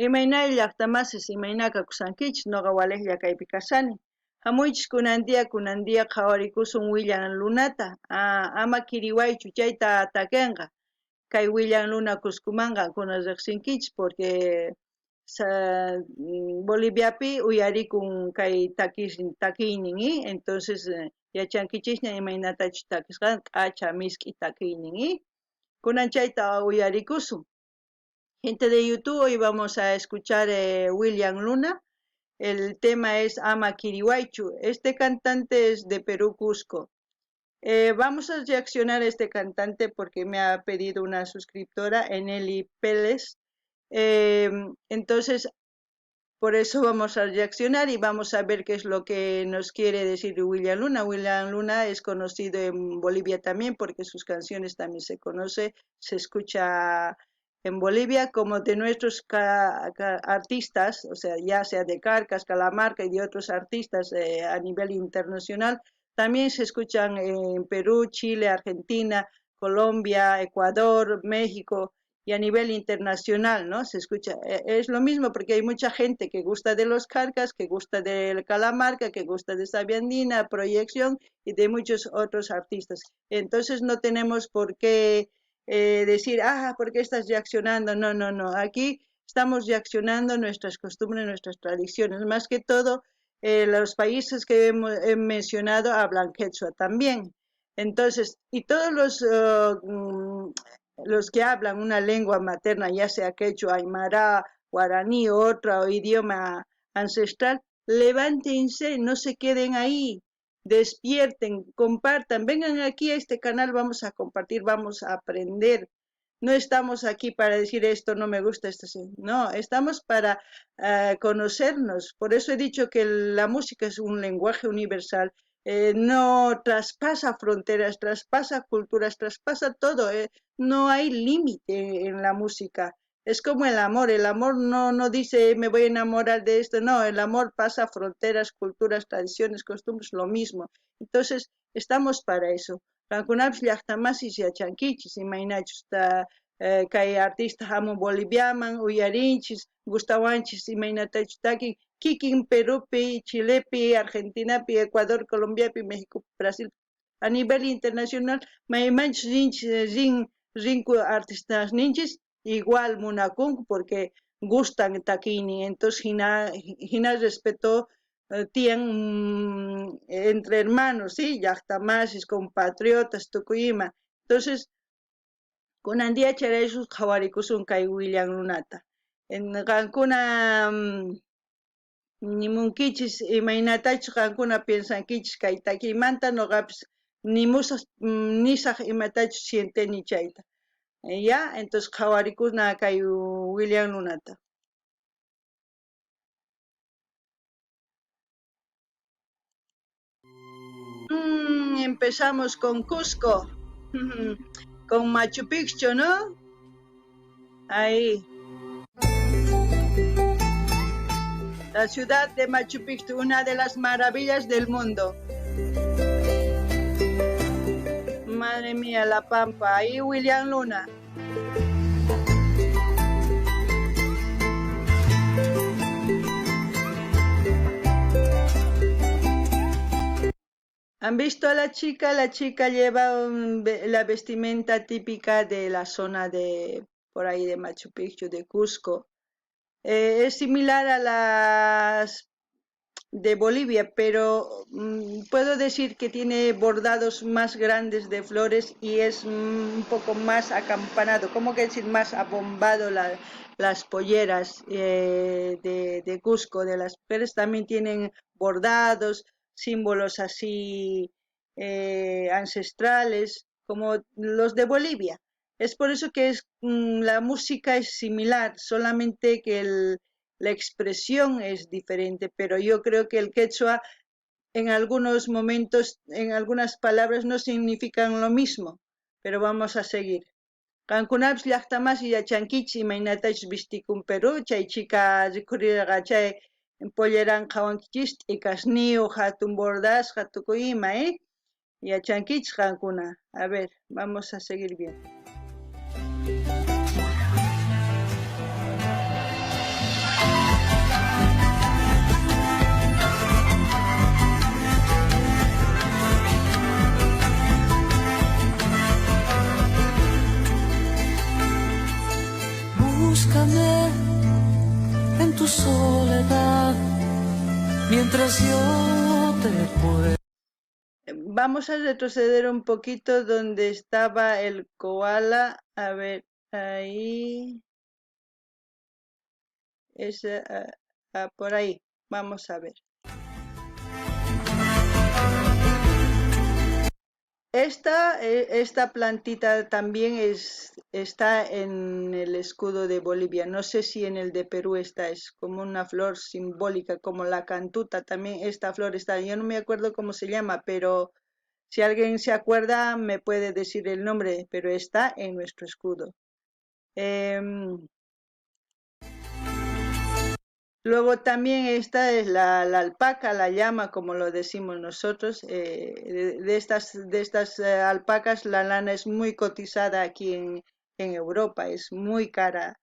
Imaynay llaqtamasis imaynaka kusankichis noqa waliqlla kaypi kasani. Hamuychis kunandia qhawarikusun William Lunata. Ama kiriwaychu chayta atakenqa. Kay William Luna Cuscumanqa kuna riqsinkichis porque Boliviapi uyarikun kay takiynin entonces yachankichisña imaynatachus takisqan q'acha misk'i takiynin kunan chayta uyarikusun. Gente de YouTube, hoy vamos a escuchar William Luna. El tema es Ama Kiriwaichu. Este cantante es de Perú, Cusco. Vamos a reaccionar a este cantante porque me ha pedido una suscriptora, Eneli Pérez. Entonces, por eso vamos a reaccionar y vamos a ver qué es lo que nos quiere decir William Luna. William Luna es conocido en Bolivia también porque sus canciones también se escucha en Bolivia, como de nuestros artistas, o sea, ya sea de Carcas, Calamarca y de otros artistas a nivel internacional, también se escuchan en Perú, Chile, Argentina, Colombia, Ecuador, México y a nivel internacional, ¿no? Se escucha, es lo mismo porque hay mucha gente que gusta de los Carcas, que gusta de Calamarca, que gusta de Sabia Andina, Proyección y de muchos otros artistas. Entonces no tenemos por qué decir, ¿por qué estás reaccionando? No, no, no. Aquí estamos reaccionando nuestras costumbres, nuestras tradiciones. Más que todo, los países que he mencionado hablan quechua también. Entonces, y todos los que hablan una lengua materna, ya sea quechua, aymara, guaraní o otro idioma ancestral, levántense, no se queden ahí. Despierten, compartan, vengan aquí a este canal, vamos a compartir, vamos a aprender. No estamos aquí para decir esto no me gusta, esto sí. No, estamos para conocernos. Por eso he dicho que la música es un lenguaje universal. No traspasa fronteras, traspasa culturas, traspasa todo. No hay límite en la música. Es como el amor no dice me voy a enamorar de esto, no, el amor pasa fronteras, culturas, tradiciones, costumbres, lo mismo. Entonces, estamos para eso. Kankunapish llaqtamasis yachankichis, imaynachus kay artista hamun Boliviaman, uyarinchis, gustawanchis, imaynatachus taki, kikin Perupi, Chilepi, Argentinapi, Ecuador, Colombiapi, México, Brasil. A nivel internacional, maymanchis rinku artistas ninchis, igual munakun porque gustan takini, entonces hina respeto tienen entre hermanos, sí, llaqtamasis, compatriotas, tukuyma. Entonces, kunandia charaysus qhawarikusun kay William Lunata. En qankuna nimunkichis imaynatachus qankuna piensankichis kay takiymanta noqapis nisaq imatachus sienteni chayta. Ya, entonces qhawarikuna kay William Lunata. Empezamos con Cusco, con Machu Picchu, ¿no? Ahí. La ciudad de Machu Picchu, una de las maravillas del mundo. Madre mía, La Pampa. Ahí William Luna. ¿Han visto a la chica? La chica lleva la vestimenta típica de la zona de por ahí de Machu Picchu, de Cusco. Es similar a las de Bolivia, pero puedo decir que tiene bordados más grandes de flores y es un poco más acampanado, ¿cómo que decir? Más abombado las polleras de Cusco, de las mujeres también tienen bordados, símbolos así ancestrales, como los de Bolivia. Es por eso que la música es similar, solamente que la expresión es diferente, pero yo creo que el quechua en algunos momentos, en algunas palabras no significan lo mismo, pero vamos a seguir. Qankunapish llaqtamasi yachankichis imaynatachish vistikun Perú, chay chika rikurirqa chay polleran qhawankichis t'ikasniyu, hatun bordasqa tukuy ima, yachankichis qankuna. A ver, vamos a seguir bien. tu soledad, mientras yo te puedo. Vamos a retroceder un poquito donde estaba el koala. A ver, ahí. Por ahí. Vamos a ver. Esta plantita también está en el escudo de Bolivia. No sé si en el de Perú está, es como una flor simbólica, como la cantuta. También esta flor está, yo no me acuerdo cómo se llama, pero si alguien se acuerda me puede decir el nombre, pero está en nuestro escudo. Luego también esta es la alpaca, la llama, como lo decimos nosotros. De estas alpacas, la lana es muy cotizada aquí en Europa, es muy cara.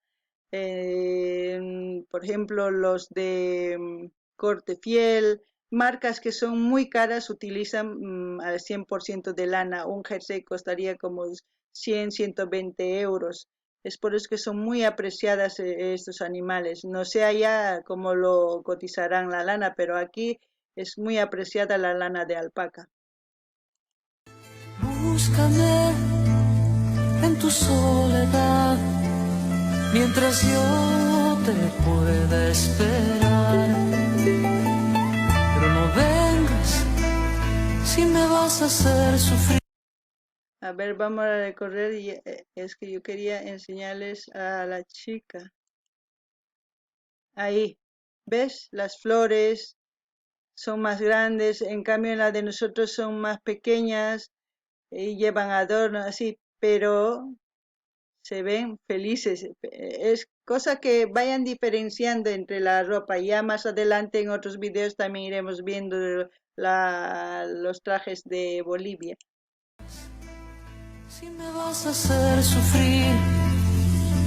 Por ejemplo, los de corte fiel, marcas que son muy caras utilizan al 100% de lana. Un jersey costaría como 100, 120 euros. Es por eso que son muy apreciadas estos animales. No sé allá cómo lo cotizarán la lana, pero aquí es muy apreciada la lana de alpaca. Búscame en tu soledad, mientras yo te pueda esperar. Pero no vengas si me vas a hacer sufrir. A ver, vamos a recorrer y es que yo quería enseñarles a la chica. Ahí, ¿ves? Las flores son más grandes, en cambio la de nosotros son más pequeñas y llevan adornos así, pero se ven felices. Es cosa que vayan diferenciando entre la ropa. Ya más adelante en otros videos también iremos viendo los trajes de Bolivia. Si me vas a hacer sufrir,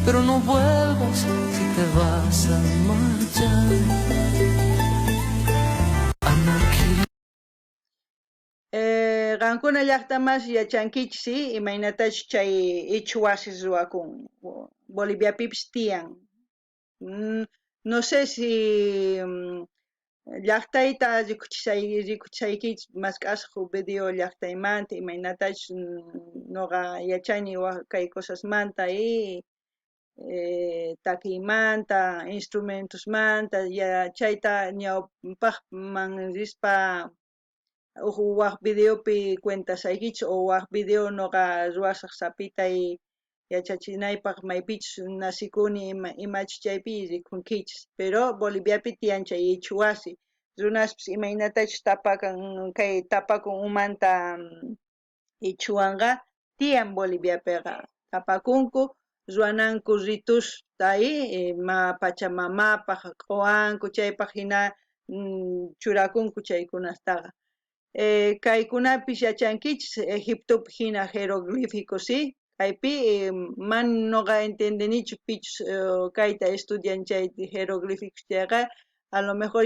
pero no vuelvas si te vas a marchar. Qankuna llaqtamas yachankichis imaynatash chay ichhuasis ruwakun Boliviapipish tiyan. No sé si llaqtayta rikuchishaykichis mask'asqa video llaqtaymanta imaynatash nuqa yachani kay cosasmanta takiymanta, instrumentosmanta, chayta ñawpaqman rispa waq videopi cuentasaykichis o waq video nuqa ruwasaq sapitay yachachinaypaq maypichis nasikuni imachus chaypi rikunkichis, pero Boliviapi tiyan chay ichu wasi, runaspis imaynatachu tapakan kay tapakun umanta ichuwanqa tiyan Boliviapiqa, tapakunku, ruwananku ritusta Pachamamapaq quwanku chaypaq hina churakunku chaykunastaqa. Kaykunapish yachankichis Egiptopi hina jeroglífico, ¿sí? Kaypi man noqa entendenichu pichus kayta estudian chay jeroglíficos chayqa, a lo mejor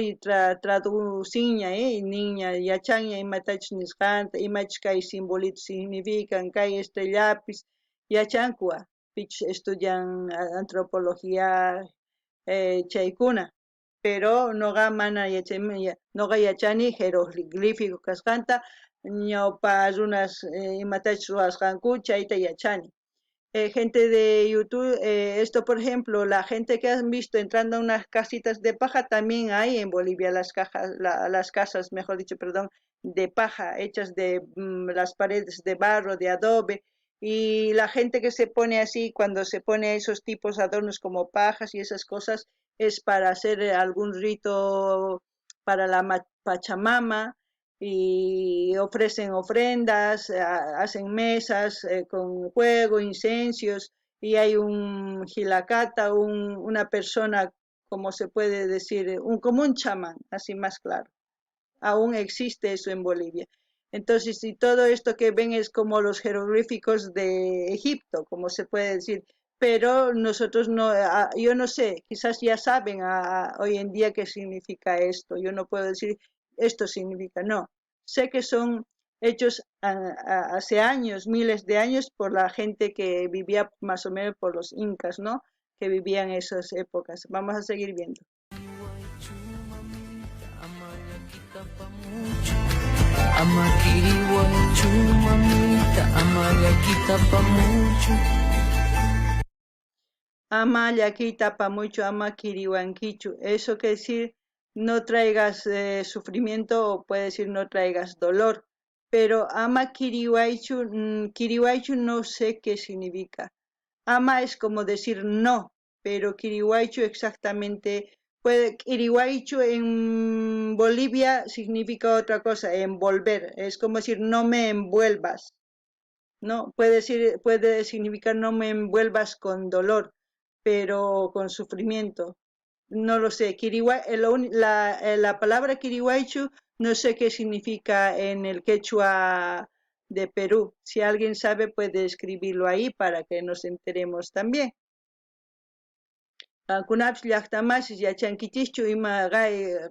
traducinña ninña yachanña imatachus nisqanta, imachus kay simbolitos significan, kay estrellapis yachanku pichus estudian antropología chaykuna, pero noqa mana yachayman, noqa yachani jeroglífico kasqanta, ñawpa runas imatachus ruwasqanku chayta yachani. Gente de YouTube, esto por ejemplo, la gente que han visto entrando a unas casitas de paja, también hay en Bolivia las casas, mejor dicho, perdón, de paja, hechas de las paredes de barro, de adobe, y la gente que se pone así, cuando se pone esos tipos de adornos como pajas y esas cosas, es para hacer algún rito para la Pachamama, y ofrecen ofrendas, hacen mesas con fuego, incensios, y hay un gilacata, una persona, como se puede decir, como un chamán, así más claro. Aún existe eso en Bolivia. Entonces, si todo esto que ven es como los jeroglíficos de Egipto, como se puede decir, pero nosotros no, yo no sé, quizás ya saben hoy en día qué significa esto. Yo no puedo decir esto significa, no. Sé que son hechos hace años, miles de años, por la gente que vivía más o menos por los incas, ¿no? Que vivían esas épocas. Vamos a seguir viendo. ama kirihuaychu mamita, ama llakita apamuchu. Ama llakita apamuchu, ama kiriwankichu. Eso quiere decir no traigas sufrimiento o puede decir no traigas dolor. Pero ama kiriwaichu, kiriwaichu no sé qué significa. Ama es como decir no, pero kiriwaichu exactamente puede kiriwaichu en Bolivia significa otra cosa, envolver. Es como decir no me envuelvas. No, puede significar no me envuelvas con dolor, pero con sufrimiento. No lo sé. La palabra Kiriwaichu no sé qué significa en el quechua de Perú. Si alguien sabe, puede escribirlo ahí para que nos enteremos también. Qankunapish llaqtamasis yachankichikchu ima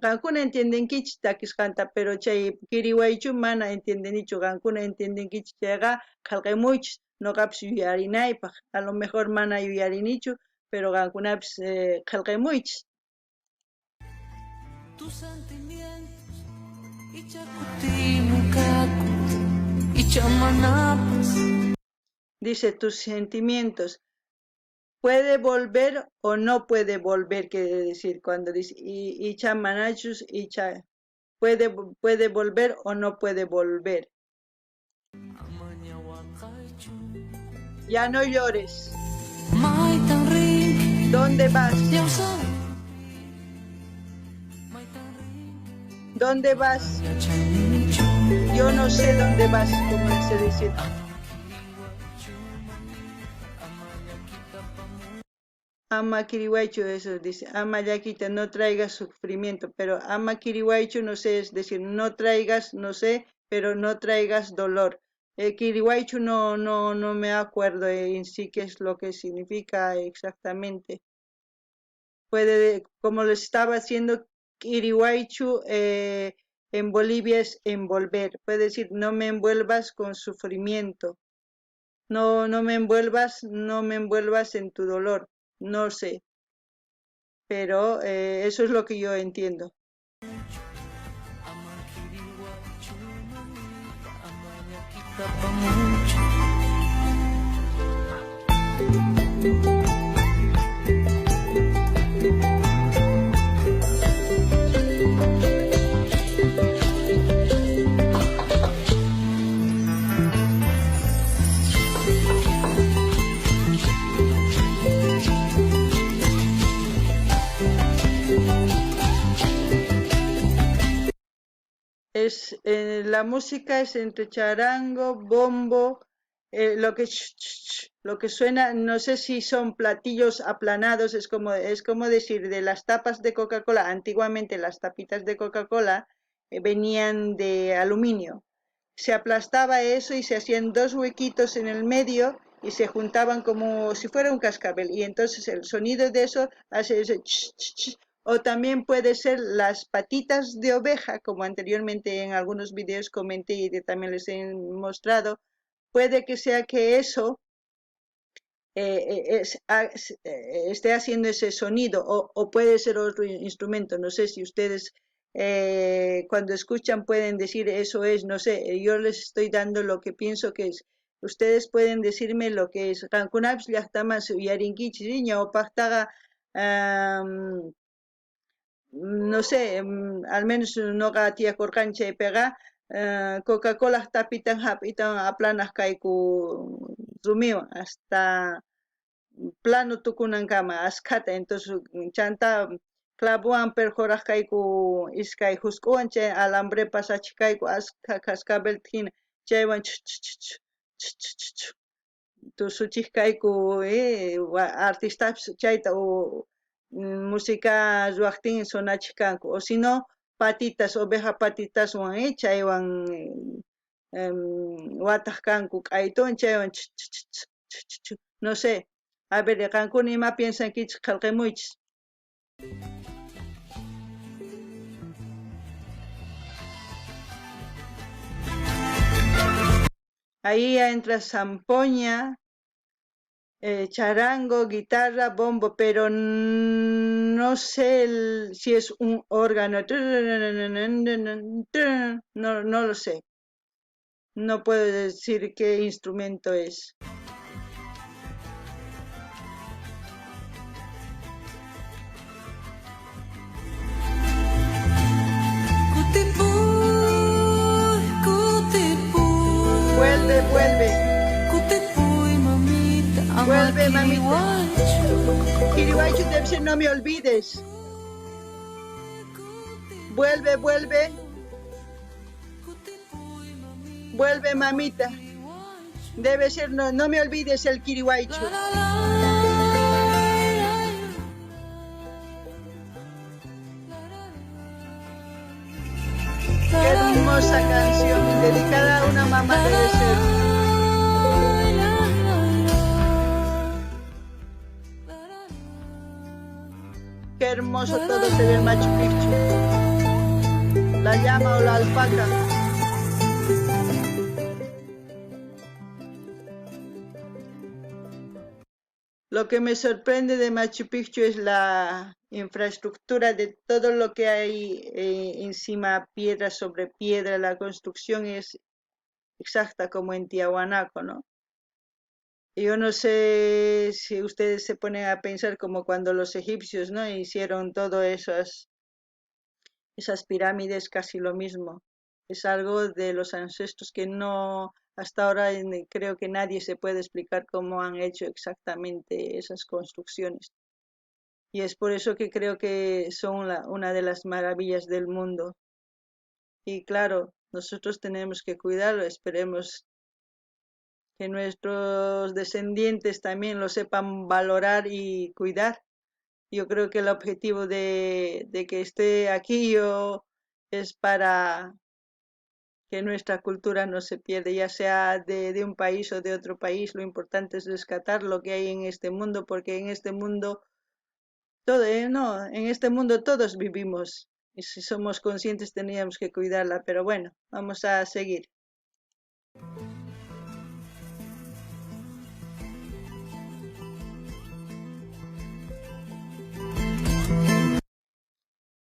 qankuna entiendenkichis takisqanta, pero chay kiriwaychu mana entiendenichu, qankuna entiendenkichis chayqa qillqamuychis noqapish yuyarinaypaq, a lo mejor mana yuyarinichu, pero qankunapish qillqamuychis. Tus sentimientos ichakutimukaku ichamanapas. Dice tus sentimientos. Puede volver o no puede volver, quiere decir, cuando dice icha manachus, icha, puede volver o no puede volver. Ya no llores. ¿Dónde vas? ¿Dónde vas? Yo no sé dónde vas, como se dice. Ama kiriwaichu, eso dice, ama yaquita, no traigas sufrimiento, pero ama kiriwaichu, no sé, es decir, no traigas, no sé, pero no traigas dolor. Kiriwaichu no me acuerdo en sí qué es lo que significa exactamente. Puede, como lo estaba haciendo, kiriwaichu en Bolivia es envolver, puede decir, no me envuelvas con sufrimiento, no me envuelvas, no me envuelvas en tu dolor, no sé. Pero eso es lo que yo entiendo. La música es entre charango, bombo, lo que suena, no sé si son platillos aplanados, es como decir, de las tapas de Coca-Cola, antiguamente las tapitas de Coca-Cola venían de aluminio. Se aplastaba eso y se hacían dos huequitos en el medio y se juntaban como si fuera un cascabel. Y entonces el sonido de eso hace ese o también puede ser las patitas de oveja, como anteriormente en algunos videos comenté y también les he mostrado. Puede que sea que eso esté haciendo ese sonido o puede ser otro instrumento. No sé si ustedes cuando escuchan pueden decir eso es, no sé, yo les estoy dando lo que pienso que es. Ustedes pueden decirme lo que es. Qankunapish llaqtaman yarinkichis ñawpaqtaqa no sé, al menos noqa tiyakurqani chaypiqa Coca-Cola tapitan hapitan aplanaq kayku rumiwan hasta plano tukunankama askata, entonces chanta clavowan perforaq kayku iskay husq'uwan chay alambre pasachikayku aska cascabel hina chaywan tusuchik kayku artistapish chayta música ruwaqtin sonachik kanku o si no patitas oveja patitaswan chaywan wataq kanku q'aytuwan chaywan no sé. A ver, qankuna ima piensankichis qillqamuychis. Ahí entra zampoña, charango, guitarra, bombo, pero no sé si es un órgano. No lo sé. No puedo decir qué instrumento es. Vuelve, vuelve. Vuelve, mamita. Kiriwaichu debe ser no me olvides. Vuelve, vuelve. Vuelve, mamita. Debe ser no me olvides el Kiriwaichu. Qué hermosa canción, dedicada a una mamá debe ser. Qué hermoso todo se ve en Machu Picchu. La llama o la alpaca. Lo que me sorprende de Machu Picchu es la infraestructura de todo lo que hay encima, piedra sobre piedra. La construcción es exacta como en Tiahuanaco, ¿no? Yo no sé si ustedes se ponen a pensar como cuando los egipcios, ¿no? Hicieron todo esas pirámides, casi lo mismo. Es algo de los ancestros que no, hasta ahora creo que nadie se puede explicar cómo han hecho exactamente esas construcciones. Y es por eso que creo que son una de las maravillas del mundo. Y claro, nosotros tenemos que cuidarlo, esperemos que nuestros descendientes también lo sepan valorar y cuidar. Yo creo que el objetivo de que esté aquí yo es para que nuestra cultura no se pierda, ya sea de un país o de otro país. Lo importante es rescatar lo que hay en este mundo, porque en este mundo todo, no, en este mundo todos vivimos y si somos conscientes teníamos que cuidarla, pero bueno, vamos a seguir.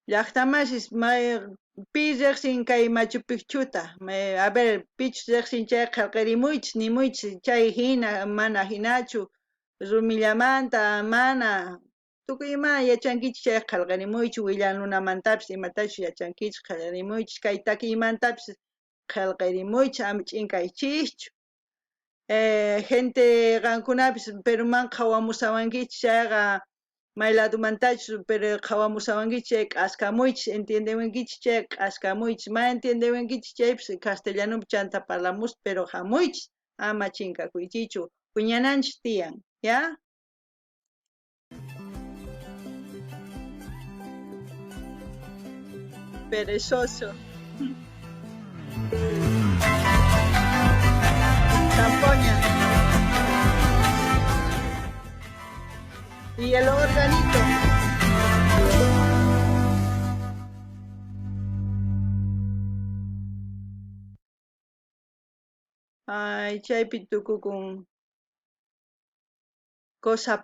Llaqtamashis may pi riqsin kay Machu Picchuta, a ver, pichu riqsin chay qillqarimuychis nimuychis chay hina mana hinachu rumillamanta mana tukuy ima yachankichis chay qillqarimuychu willanunamantapas imatachu yachankichis qillqarimuychis kay takiymantapis qillqarimuychis ama ch'inkaychischu. Gente qankunapis Peruman hawamusawankichis chayqa mayladumantachu pero hawamusawankichis chay k'askamuychis entiendewankichis chay k'askamuychis ma entiendewankichis chaypis castellanopi chanta parlamus pero hamuychis ama chinkakuychichu puñananchis tiyan, ¿ya? Perezoso. Zampoña. Y el organito. Ay, chaypi tukukun cosa